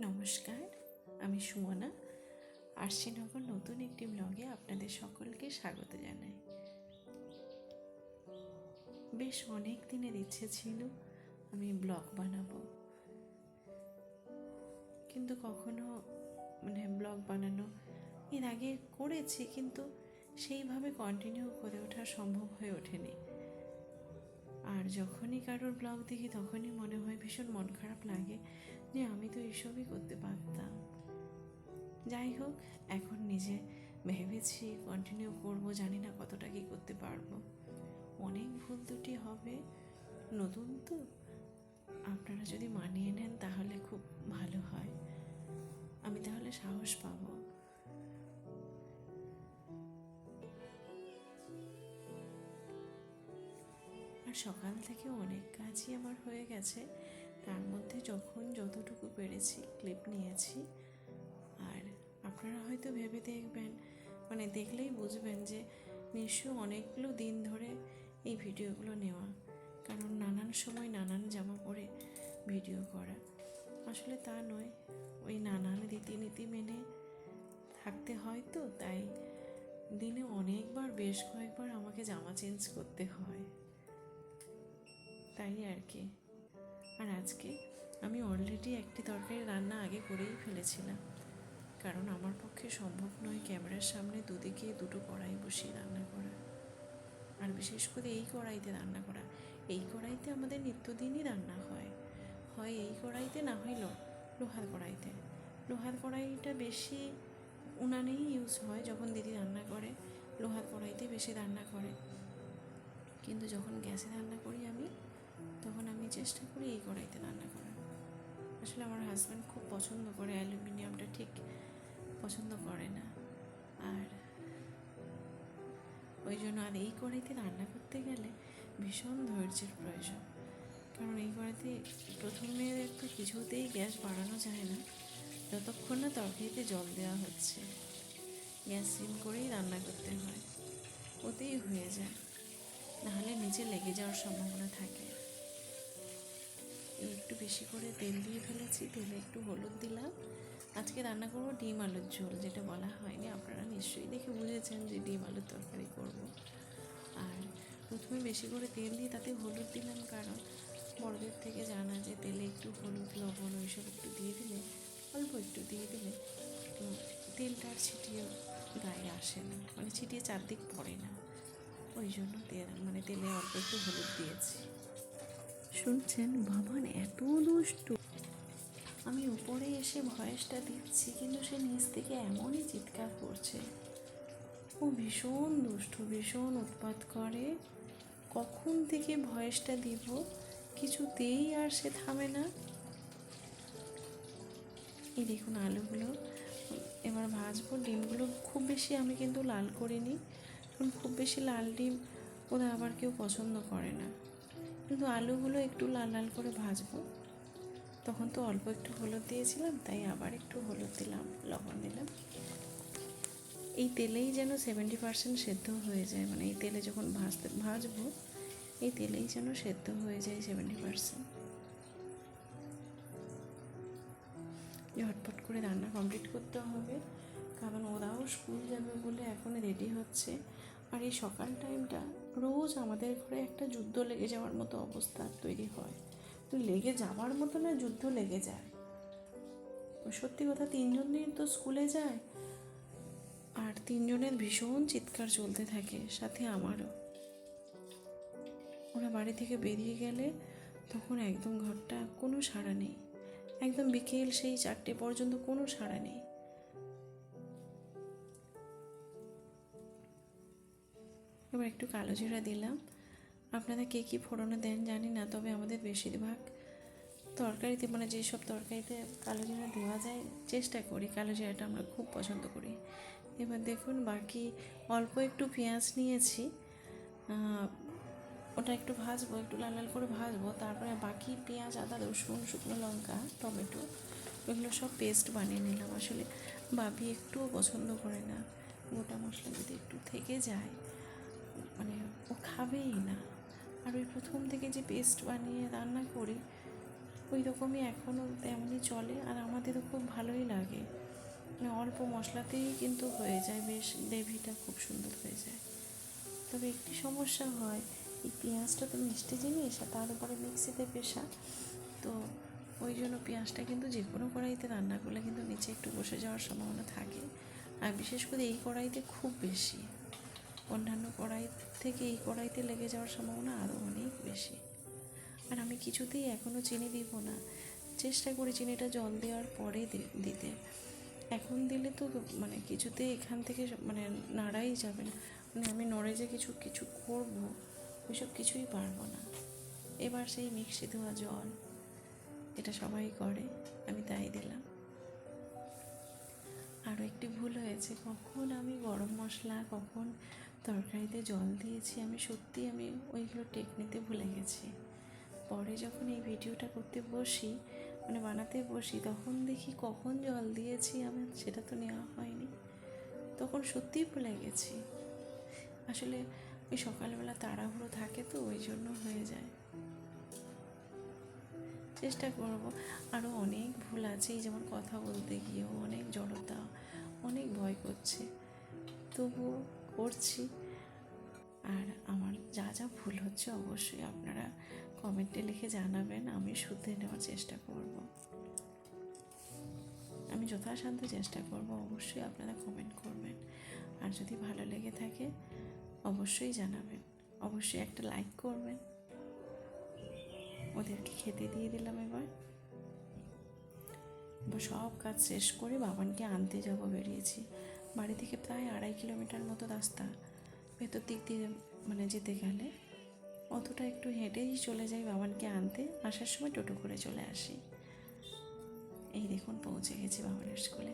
নমস্কার, আমি সুমনা। আরশিনগর নতুন একটি ব্লগে আপনাদের সকলকে স্বাগত জানাই। বেশ অনেক দিনের ইচ্ছে ছিল আমি ব্লগ বানাবো, কিন্তু কখনো ব্লগ বানানো এর আগে করেছি, কিন্তু সেইভাবে কন্টিনিউ করে ওঠা সম্ভব হয়ে ওঠেনি। আর যখনই কারোর ব্লগ দেখি তখনই মনে হয়, ভীষণ মন খারাপ লাগে যে আমি তো এইসবই করতে পারতাম। যাই হোক, এখন নিজে ভেবেছি কন্টিনিউ করব, জানি না কতটা কি করতে পারবো। অনেক ভুল ত্রুটি হবে, নতুন তো, আপনারা যদি মানিয়ে নেন তাহলে খুব ভালো হয়, আমি তাহলে সাহস পাবো। আর সকাল থেকে অনেক কাজই আমার হয়ে গেছে, তার মধ্যে যখন যতটুকু পেরেছি ক্লিপ নিয়েছি। আর আপনারা হয়তো ভেবে দেখবেন, দেখলেই বুঝবেন যে নিশ্চয় অনেকগুলো দিন ধরে এই ভিডিওগুলো নেওয়া, কারণ নানান সময় নানান জামা পরে ভিডিও করা। আসলে তা নয়, ওই নানান রীতিনীতি মেনে থাকতে হয়, তো তাই দিনে অনেকবার, বেশ কয়েকবার আমাকে জামা চেঞ্জ করতে হয়, তাই আর কি। আর আজকে আমি অলরেডি একটি তরকারি রান্না আগে করেই ফেলেছিলাম, কারণ আমার পক্ষে সম্ভব নয় ক্যামেরার সামনে দুদিকে দুটো কড়াই বসিয়ে রান্না করা, আর বিশেষ করে এই কড়াইতে রান্না করা। এই কড়াইতে আমাদের নিত্যদিনই রান্না হয়, হয় এই কড়াইতে, না হয় লোহার কড়াইতে। লোহার কড়াইটা বেশি উনানেই ইউজ হয়, যখন দিদি রান্না করে লোহার কড়াইতে বেশি রান্না করে। কিন্তু যখন গ্যাসে রান্না করি আমি, তখন আমি চেষ্টা করি এই কড়াইতে রান্না করার। আসলে আমার হাজব্যান্ড খুব পছন্দ করে, অ্যালুমিনিয়ামটা ঠিক পছন্দ করে না, আর ওই জন্য। আর এই কড়াইতে রান্না করতে গেলে ভীষণ ধৈর্যের প্রয়োজন, কারণ এই কড়াইতে প্রথমে তো কিছুতেই গ্যাস বাড়ানো যায় না যতক্ষণ না তরকারিতে জল দেওয়া হচ্ছে। গ্যাস সিম করেই রান্না করতে হয়, ওতেই হয়ে যায়, নাহলে নিচে লেগে যাওয়ার সম্ভাবনা থাকে। একটু বেশি করে তেল দিয়ে ফেলেছি, তেলে একটু হলুদ দিলাম। আজকে রান্না করবো ডিম আলুর ঝোল, যেটা বলা হয়নি, আপনারা নিশ্চয়ই দেখে বুঝেছেন যে ডিম আলুর তরকারি করব। আর প্রথমে বেশি করে তেল দিয়ে তাতে হলুদ দিলাম, কারণ বড়দের থেকে জানা যে তেলে একটু হলুদ, লবণ ওইসব একটু দিয়ে দিলে, অল্প একটু দিয়ে দিলে তো তেলটা আর ছিটিয়ে গায়ে আসে না, ছিটিয়ে চারদিক পড়ে না। ওই জন্য তেলে অল্প একটু হলুদ দিয়েছি। শুনছেন বাবান এত দুষ্টু, আমি উপরে এসে ভয়েসটা দিচ্ছি, কিন্তু সে নিচ থেকে এমনই চিৎকার করছে। ও ভীষণ দুষ্টু, ভীষণ উৎপাত করে। কখন থেকে ভয়েসটা দিব কিছুতেই আর সে থামে না। এই দেখুন আলুগুলো এবার ভাজবো। ডিমগুলো খুব বেশি আমি কিন্তু লাল করিনি, কারণ খুব বেশি লাল ডিম ওরা আবার কেউ পছন্দ করে না, কিন্তু আলুগুলো একটু লাল লাল করে ভাজবো। তখন তো অল্প একটু হলুদ দিয়েছিলাম, তাই আবার একটু হলুদ দিলাম, লবণ দিলাম। এই তেলেই যেন 70% সেদ্ধ হয়ে যায়, এই তেলে যখন ভাজবো এই তেলেই যেন সেদ্ধ হয়ে যায় 70%। ঝটপট করে রান্না কমপ্লিট করতে হবে, কারণ ওরাও স্কুল যাবে বলে এখন রেডি হচ্ছে। আর এই সকাল টাইমটা রোজ আমাদের ঘরে একটা যুদ্ধ লেগে যাওয়ার মতো অবস্থা তৈরি হয়। তো লেগে যাওয়ার মতো না, যুদ্ধ লেগে যায়। সত্যি কথা, 3জন দিন তো স্কুলে যায়, আর 3জনের ভীষণ চিৎকার চলতে থাকে, সাথে আমারও। ওরা বাড়ি থেকে বেরিয়ে গেলে তখন একদম ঘরটা কোনো সাড়া নেই, একদম বিকেল সেই 4টে পর্যন্ত কোনো সাড়া নেই। এবার একটু কালো জিরা দিলাম। আপনারা কে কী ফোড়নে দেন জানি না, তবে আমাদের বেশিরভাগ তরকারিতে, যেসব তরকারিতে কালো জিরা দেওয়া যায়, চেষ্টা করি, কালো জিরাটা আমরা খুব পছন্দ করি। এবার দেখুন বাকি অল্প একটু পেঁয়াজ নিয়েছি, ওটা একটু ভাজবো, একটু লাল লাল করে ভাজবো। তারপরে বাকি পেঁয়াজ, আদা, রসুন, শুকনো লঙ্কা, টমেটো, এগুলো সব পেস্ট বানিয়ে নিলাম। আসলে বাবি একটুও পছন্দ করে না গোটা মশলা যদি একটু থেকে যায়, ও খাবেই না। আর ওই প্রথম থেকে যে পেস্ট বানিয়ে রান্না করি, ওই রকমই এখনও তেমনই চলে, আর আমাদেরও খুব ভালোই লাগে। মানে অল্প মশলাতেই কিন্তু হয়ে যায়, বেশ গ্রেভিটা খুব সুন্দর হয়ে যায়। তবে একটি সমস্যা হয়, এই পেঁয়াজটা তো মিষ্টি জিনিস, আর তার উপরে মিক্সিতে পেশা, তো ওই জন্য পেঁয়াজটা কিন্তু যে কোনো কড়াইতে রান্না করলে কিন্তু নিচে একটু বসে যাওয়ার সম্ভাবনা থাকে। আর বিশেষ করে এই কড়াইতে খুব বেশি, অন্যান্য কড়াই থেকে এই কড়াইতে লেগে যাওয়ার সম্ভাবনা আরও অনেক বেশি। আর আমি কিছুতেই এখনও চিনি দিব না, চেষ্টা করি চিনিটা জল দেওয়ার পরে দিতে। এখন দিলে তো মানে কিছুতেই এখান থেকে মানে নাড়াই যাবে না, মানে আমি নড়ে যে কিছু কিছু করবো ওইসব কিছুই পারবো না। এবার সেই মিক্সি ধোয়া জল, এটা সবাই করে, আমি তাই দিলাম। আরও একটি ভুল হয়েছে, কখন আমি গরম মশলা, কখন তরকারিতে জল দিয়েছি, আমি ওইগুলো টেকনিতে ভুলে গেছি। পরে যখন এই ভিডিওটা করতে বসি, মানে বানাতে বসি, তখন দেখি কখন জল দিয়েছি, আমার সেটা তো নেওয়া হয়নি, তখন সত্যিই ভুলে গেছি। আসলে ওই সকালবেলা তাড়াহুড়ো থাকে তো ওই জন্য হয়ে যায়। চেষ্টা করব। আরও অনেক ভুল আছে, এই যেমন কথা বলতে গিয়েও অনেক জড়তা, অনেক ভয় করছে, তবুও করছি। আর আমার যা যা ভুল হচ্ছে অবশ্যই আপনারা কমেন্টে লিখে জানাবেন, আমি শুধরে নেওয়ার চেষ্টা করব। আমি যথাসাধ্য চেষ্টা করব, অবশ্যই আপনারা কমেন্ট করবেন। আর যদি ভালো লেগে থাকে অবশ্যই জানাবেন, অবশ্যই একটা লাইক করবেন। ওদেরকে খেতে দিয়ে দিলাম। এবার সব কাজ শেষ করে বাবানকে আনতে যাব বেরিয়েছি। বাড়ি থেকে প্রায় 2.5 কিলোমিটার মতো রাস্তা, ভেতর দিক দিয়ে মানে যেতে গেলে অতটা একটু হেঁটেই চলে যাই বাবানকে আনতে, আসার সময় টোটো করে চলে আসি। এই দেখুন পৌঁছে গেছি বাবানের স্কুলে।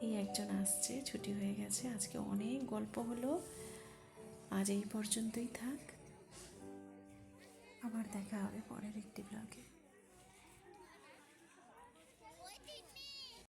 এই একজন আসছে, ছুটি হয়ে গেছে। আজকে অনেক গল্প হলো, আজ এই পর্যন্তই থাক, আবার দেখা হবে পরের একটি ব্লগে।